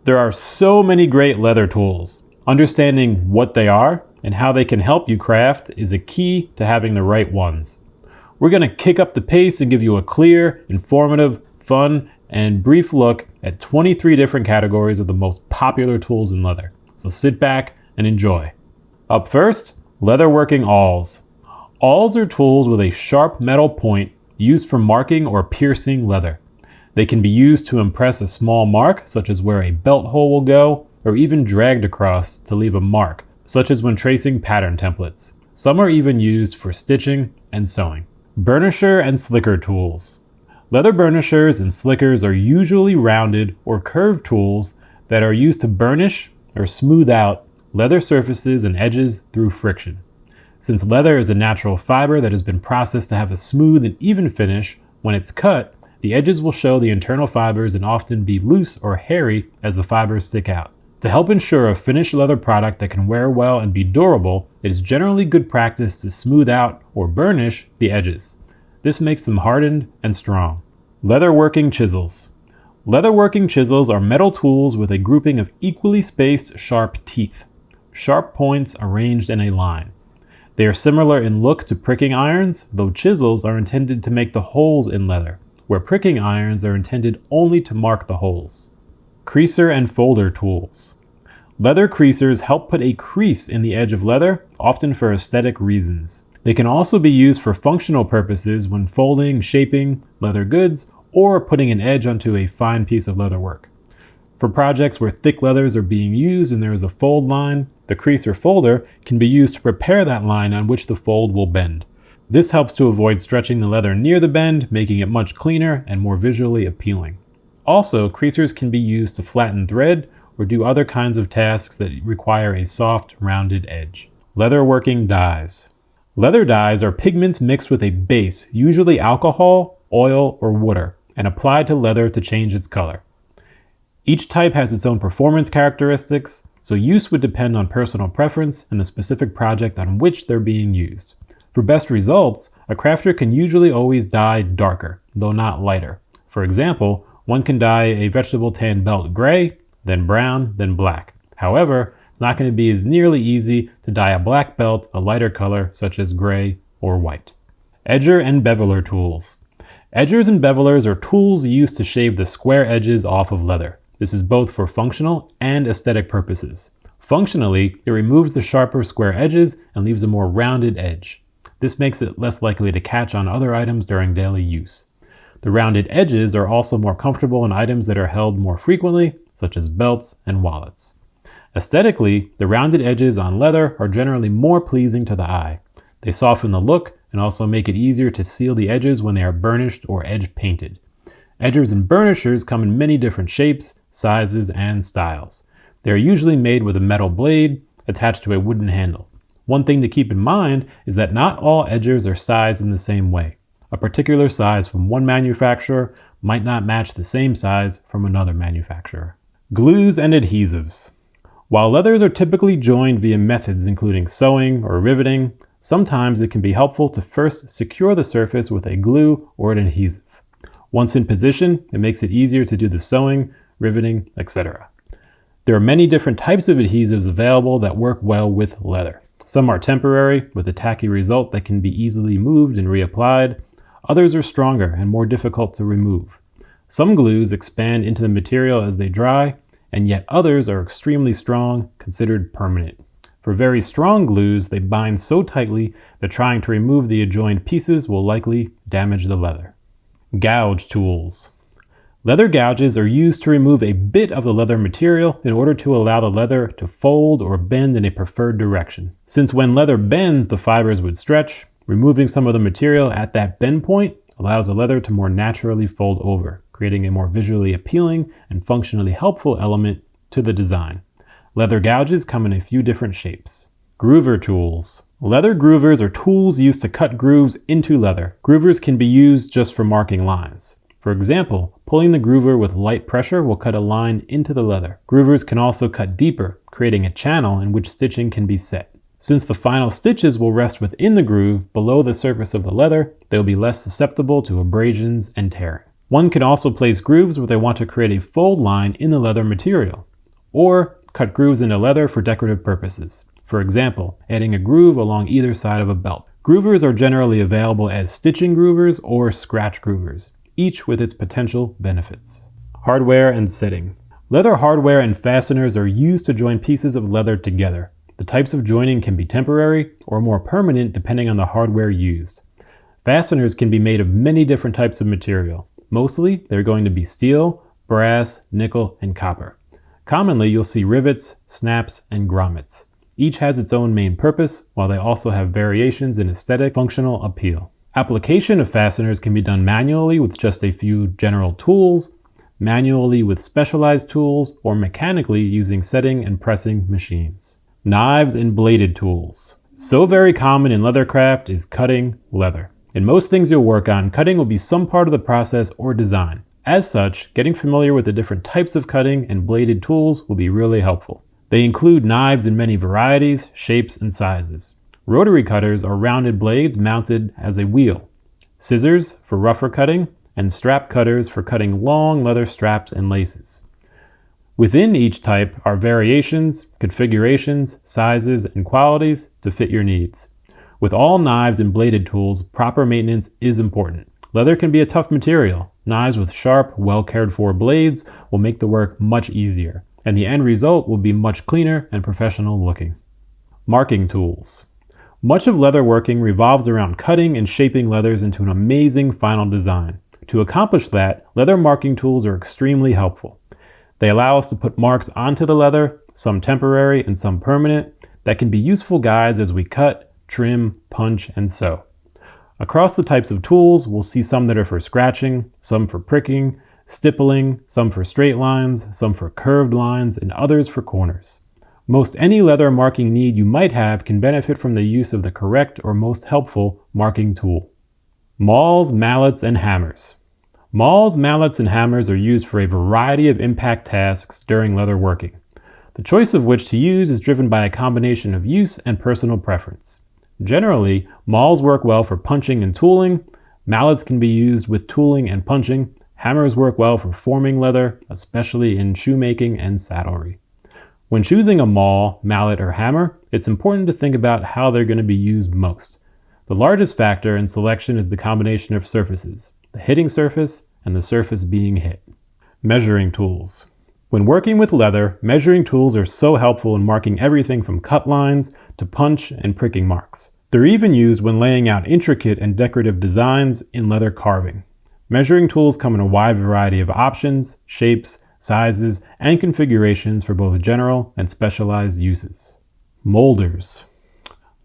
There are so many great leather tools. Understanding what they are and how they can help you craft is a key to having the right ones. We're going to kick up the pace and give you a clear, informative, fun, and brief look at 23 different categories of the most popular tools in leather. So sit back and enjoy. Up first, leatherworking awls. Awls are tools with a sharp metal point used for marking or piercing leather. They can be used to impress a small mark, such as where a belt hole will go, or even dragged across to leave a mark, such as when tracing pattern templates. Some are even used for stitching and sewing. Burnisher and slicker tools. Leather burnishers and slickers are usually rounded or curved tools that are used to burnish or smooth out leather surfaces and edges through friction. Since leather is a natural fiber that has been processed to have a smooth and even finish, when it's cut, the edges will show the internal fibers and often be loose or hairy as the fibers stick out. To help ensure a finished leather product that can wear well and be durable, it is generally good practice to smooth out or burnish the edges. This makes them hardened and strong. Leatherworking chisels. Leatherworking chisels are metal tools with a grouping of equally spaced sharp teeth. Sharp points arranged in a line. They are similar in look to pricking irons, though chisels are intended to make the holes in leather, where pricking irons are intended only to mark the holes. Creaser and folder tools. Leather creasers help put a crease in the edge of leather, often for aesthetic reasons. They can also be used for functional purposes when folding, shaping leather goods, or putting an edge onto a fine piece of leather work. For projects where thick leathers are being used and there is a fold line, the creaser folder can be used to prepare that line on which the fold will bend. This helps to avoid stretching the leather near the bend, making it much cleaner and more visually appealing. Also, creasers can be used to flatten thread or do other kinds of tasks that require a soft, rounded edge. Leatherworking dyes. Leather dyes are pigments mixed with a base, usually alcohol, oil, or water, and applied to leather to change its color. Each type has its own performance characteristics, so use would depend on personal preference and the specific project on which they're being used. For best results, a crafter can usually always dye darker, though not lighter. For example, one can dye a vegetable tan belt gray, then brown, then black. However, it's not going to be as nearly easy to dye a black belt a lighter color such as gray or white. Edger and beveler tools. Edgers and bevelers are tools used to shave the square edges off of leather. This is both for functional and aesthetic purposes. Functionally, it removes the sharper square edges and leaves a more rounded edge. This makes it less likely to catch on other items during daily use. The rounded edges are also more comfortable in items that are held more frequently, such as belts and wallets. Aesthetically, the rounded edges on leather are generally more pleasing to the eye. They soften the look and also make it easier to seal the edges when they are burnished or edge painted. Edgers and burnishers come in many different shapes, sizes, and styles. They are usually made with a metal blade attached to a wooden handle. One thing to keep in mind is that not all edgers are sized in the same way. A particular size from one manufacturer might not match the same size from another manufacturer. Glues and adhesives. While leathers are typically joined via methods including sewing or riveting, sometimes it can be helpful to first secure the surface with a glue or an adhesive. Once in position, it makes it easier to do the sewing, riveting, etc. There are many different types of adhesives available that work well with leather. Some are temporary, with a tacky result that can be easily moved and reapplied. Others are stronger and more difficult to remove. Some glues expand into the material as they dry, and yet others are extremely strong, considered permanent. For very strong glues, they bind so tightly that trying to remove the adjoined pieces will likely damage the leather. Gouge tools. Leather gouges are used to remove a bit of the leather material in order to allow the leather to fold or bend in a preferred direction. Since when leather bends, the fibers would stretch, removing some of the material at that bend point allows the leather to more naturally fold over, creating a more visually appealing and functionally helpful element to the design. Leather gouges come in a few different shapes. Groover tools. Leather groovers are tools used to cut grooves into leather. Groovers can be used just for marking lines. For example, pulling the groover with light pressure will cut a line into the leather. Groovers can also cut deeper, creating a channel in which stitching can be set. Since the final stitches will rest within the groove below the surface of the leather, they will be less susceptible to abrasions and tearing. One can also place grooves where they want to create a fold line in the leather material. or cut grooves into leather for decorative purposes. For example, adding a groove along either side of a belt. Groovers are generally available as stitching groovers or scratch groovers, each with its potential benefits. Hardware and setting. Leather hardware and fasteners are used to join pieces of leather together. The types of joining can be temporary or more permanent depending on the hardware used. Fasteners can be made of many different types of material. Mostly, they're going to be steel, brass, nickel, and copper. Commonly, you'll see rivets, snaps, and grommets. Each has its own main purpose, while they also have variations in aesthetic functional appeal. Application of fasteners can be done manually with just a few general tools, manually with specialized tools, or mechanically using setting and pressing machines. Knives and bladed tools. So very common in leathercraft is cutting leather. In most things you'll work on, cutting will be some part of the process or design. As such, getting familiar with the different types of cutting and bladed tools will be really helpful. They include knives in many varieties, shapes, and sizes. Rotary cutters are rounded blades mounted as a wheel. Scissors for rougher cutting, and strap cutters for cutting long leather straps and laces. Within each type are variations, configurations, sizes, and qualities to fit your needs. With all knives and bladed tools, proper maintenance is important. Leather can be a tough material. Knives with sharp, well cared for blades will make the work much easier, and the end result will be much cleaner and professional looking. Marking tools. Much of leatherworking revolves around cutting and shaping leathers into an amazing final design. To accomplish that, leather marking tools are extremely helpful. They allow us to put marks onto the leather, some temporary and some permanent, that can be useful guides as we cut, trim, punch, and sew. Across the types of tools, we'll see some that are for scratching, some for pricking, stippling, some for straight lines, some for curved lines, and others for corners. Most any leather marking need you might have can benefit from the use of the correct or most helpful marking tool. Mauls, mallets, and hammers. Mauls, mallets, and hammers are used for a variety of impact tasks during leatherworking. The choice of which to use is driven by a combination of use and personal preference. Generally, mauls work well for punching and tooling, mallets can be used with tooling and punching, hammers work well for forming leather, especially in shoemaking and saddlery. When choosing a maul, mallet, or hammer, it's important to think about how they're going to be used most. The largest factor in selection is the combination of surfaces, the hitting surface and the surface being hit. Measuring tools. When working with leather, measuring tools are so helpful in marking everything from cut lines to punch and pricking marks. They're even used when laying out intricate and decorative designs in leather carving. Measuring tools come in a wide variety of options, shapes, sizes, and configurations for both general and specialized uses. Moulders.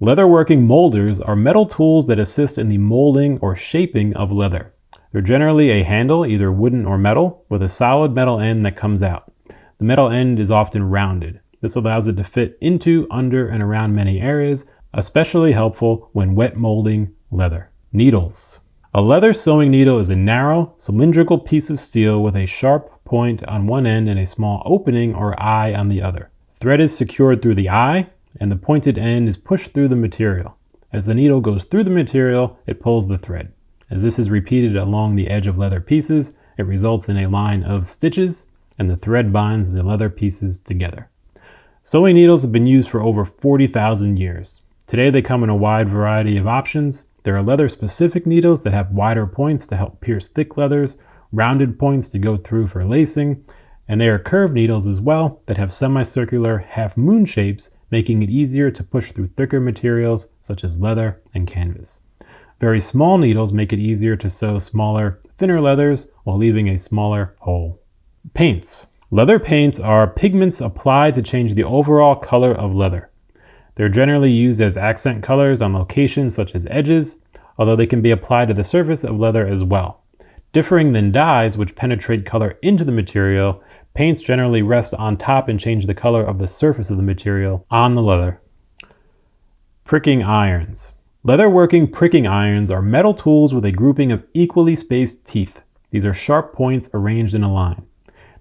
Leatherworking moulders are metal tools that assist in the molding or shaping of leather. They're generally a handle, either wooden or metal, with a solid metal end that comes out. The metal end is often rounded. This allows it to fit into, under, and around many areas, especially helpful when wet molding leather. Needles. A leather sewing needle is a narrow, cylindrical piece of steel with a sharp point on one end and a small opening or eye on the other. Thread is secured through the eye, and the pointed end is pushed through the material. As the needle goes through the material, it pulls the thread. As this is repeated along the edge of leather pieces, it results in a line of stitches, and the thread binds the leather pieces together. Sewing needles have been used for over 40,000 years. Today they come in a wide variety of options. There are leather-specific needles that have wider points to help pierce thick leathers, rounded points to go through for lacing, and there are curved needles as well that have semicircular half-moon shapes, making it easier to push through thicker materials such as leather and canvas. Very small needles make it easier to sew smaller, thinner leathers while leaving a smaller hole. Paints. Leather paints are pigments applied to change the overall color of leather. They're generally used as accent colors on locations such as edges, although they can be applied to the surface of leather as well. Differing than dyes, which penetrate color into the material, paints generally rest on top and change the color of the surface of the material on the leather. Pricking irons. Leatherworking pricking irons are metal tools with a grouping of equally spaced teeth. These are sharp points arranged in a line.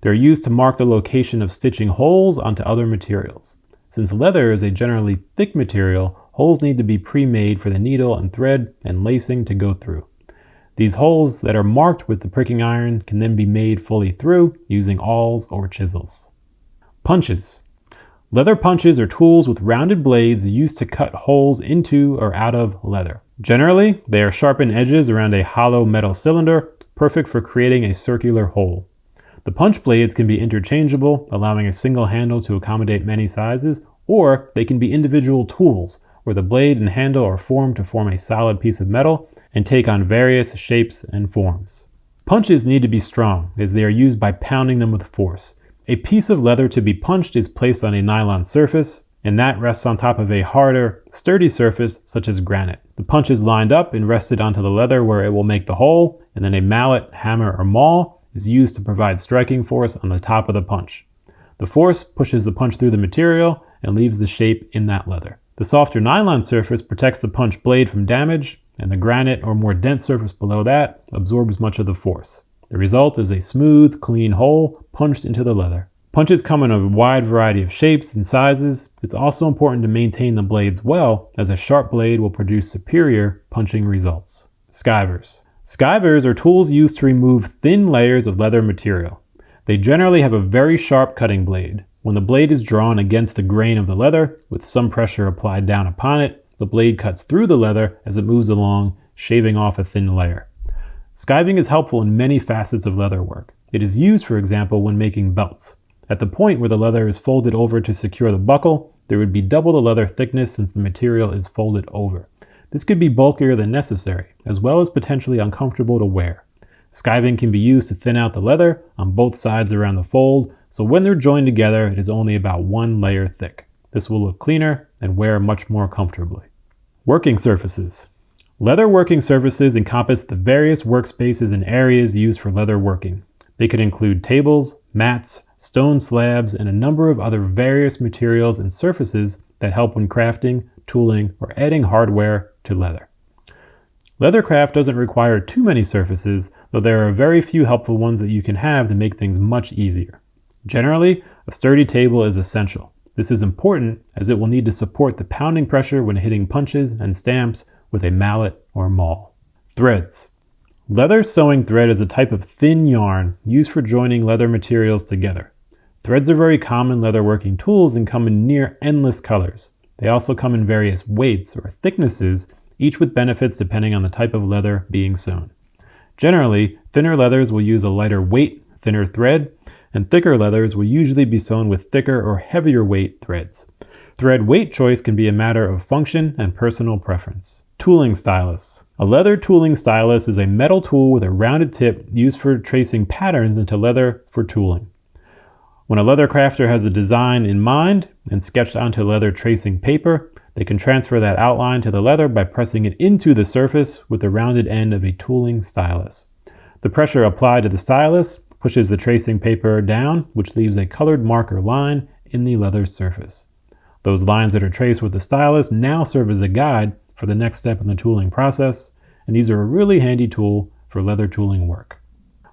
They're used to mark the location of stitching holes onto other materials. Since leather is a generally thick material, holes need to be pre-made for the needle and thread and lacing to go through. These holes that are marked with the pricking iron can then be made fully through using awls or chisels. Punches. Leather punches are tools with rounded blades used to cut holes into or out of leather. Generally, they are sharpened edges around a hollow metal cylinder, perfect for creating a circular hole. The punch blades can be interchangeable, allowing a single handle to accommodate many sizes, or they can be individual tools, where the blade and handle are formed to form a solid piece of metal and take on various shapes and forms. Punches need to be strong, as they are used by pounding them with force. A piece of leather to be punched is placed on a nylon surface, and that rests on top of a harder, sturdy surface such as granite. The punch is lined up and rested onto the leather where it will make the hole, and then a mallet, hammer, or maul is used to provide striking force on the top of the punch. The force pushes the punch through the material and leaves the shape in that leather. The softer nylon surface protects the punch blade from damage, and the granite or more dense surface below that absorbs much of the force. The result is a smooth, clean hole punched into the leather. Punches come in a wide variety of shapes and sizes. It's also important to maintain the blades well, as a sharp blade will produce superior punching results. Skivers. Skivers are tools used to remove thin layers of leather material. They generally have a very sharp cutting blade. When the blade is drawn against the grain of the leather, with some pressure applied down upon it, the blade cuts through the leather as it moves along, shaving off a thin layer. Skiving is helpful in many facets of leather work. It is used, for example, when making belts. At the point where the leather is folded over to secure the buckle, there would be double the leather thickness since the material is folded over. This could be bulkier than necessary, as well as potentially uncomfortable to wear. Skiving can be used to thin out the leather on both sides around the fold, so when they're joined together, it is only about one layer thick. This will look cleaner and wear much more comfortably. Working surfaces. Leather working surfaces encompass the various workspaces and areas used for leather working. They could include tables, mats, stone slabs, and a number of other various materials and surfaces that help when crafting, tooling, or adding hardware to leather. Leathercraft doesn't require too many surfaces, though there are very few helpful ones that you can have to make things much easier. Generally, a sturdy table is essential. This is important as it will need to support the pounding pressure when hitting punches and stamps with a mallet or maul. Threads. Leather sewing thread is a type of thin yarn used for joining leather materials together. Threads are very common leatherworking tools and come in near endless colors. They also come in various weights or thicknesses, each with benefits depending on the type of leather being sewn. Generally, thinner leathers will use a lighter weight, thinner thread, and thicker leathers will usually be sewn with thicker or heavier weight threads. Thread weight choice can be a matter of function and personal preference. Tooling stylus. A leather tooling stylus is a metal tool with a rounded tip used for tracing patterns into leather for tooling. When a leather crafter has a design in mind and sketched onto leather tracing paper, they can transfer that outline to the leather by pressing it into the surface with the rounded end of a tooling stylus. The pressure applied to the stylus pushes the tracing paper down, which leaves a colored marker line in the leather surface. Those lines that are traced with the stylus now serve as a guide for the next step in the tooling process, and these are a really handy tool for leather tooling work.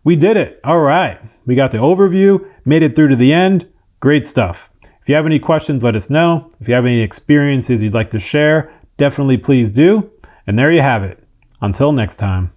We did it! All right, we got the overview, made it through to the end. Great stuff. If you have any questions, let us know. If you have any experiences you'd like to share, definitely please do. And there you have it. Until next time.